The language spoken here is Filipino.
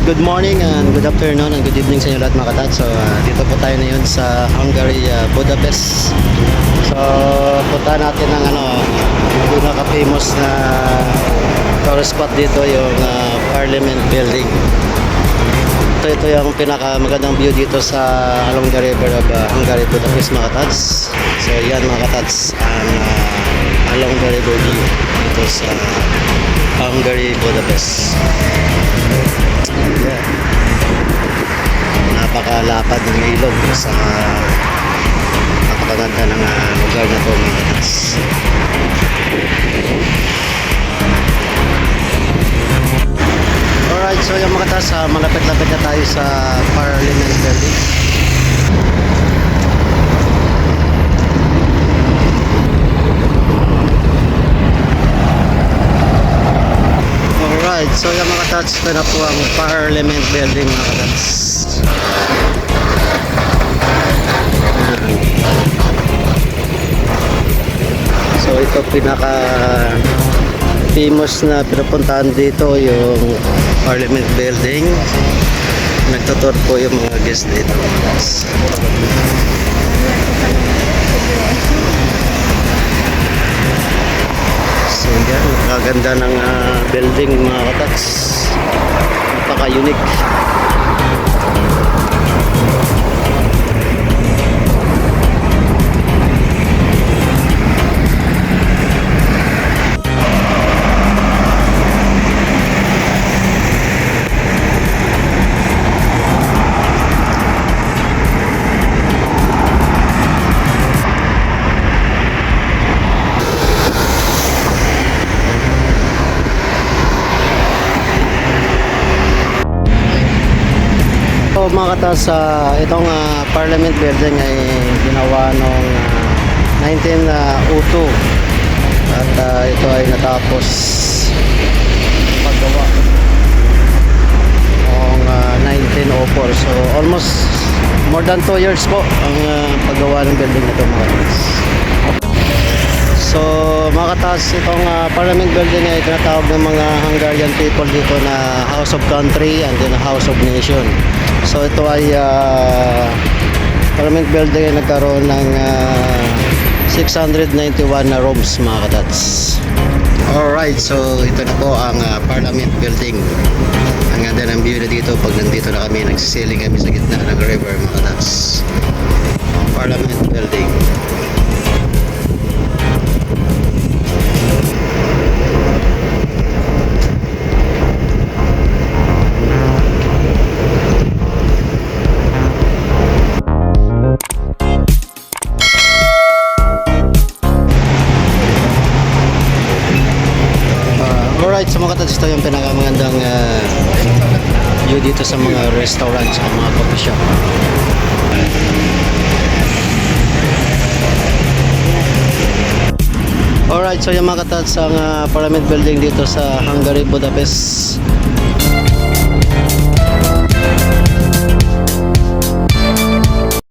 good morning and good afternoon and good evening sa inyo lahat mga katats. So dito po tayo ngayon sa Hungary, Budapest. So punta natin ng pinaka-famous na tourist spot dito, yung Parliament Building. Ito yung pinaka-magandang view dito sa along the river of Hungary, Budapest mga katats. So yan mga katats, ang along the river view dito sa Hungary, Budapest. Yeah. Napakalapad ng ilog sa napakaganda ng lugar na ito mga katas. Alright, so yung mga katas, malapit-lapit na tayo sa Parliament Building. Alright, so yung mga katats, ito na po ang Parliament Building mga katats. So ito pinaka famous na pinupuntahan dito, yung Parliament Building. Nagtutur po yung mga guest dito mga katats. So yan, nakaganda ng building mga katats. Napaka-unique. So mga katas, itong Parliament Building ay ginawa noong 1902 at ito ay natapos paggawa noong 1904. So almost more than 2 years po ang paggawa ng building nito mga katas. So mga katas, itong Parliament Building ay tinatawag ng mga Hungarian people dito na House of Country and then House of Nation. So ito ay Parliament Building ay nagkaroon ng 691 na rooms mga katats. Alright, so ito na po ang Parliament Building. Ang ganda ng view na dito pag nandito na kami, nagsisiling kami sa gitna ng river mga katats. Parliament Building. Alright, so mga katats, ito yung pinakamagandang view dito sa mga restaurants at mga coffee shop. Alright, so yung mga katats, ang Parliament Building dito sa Hungary, Budapest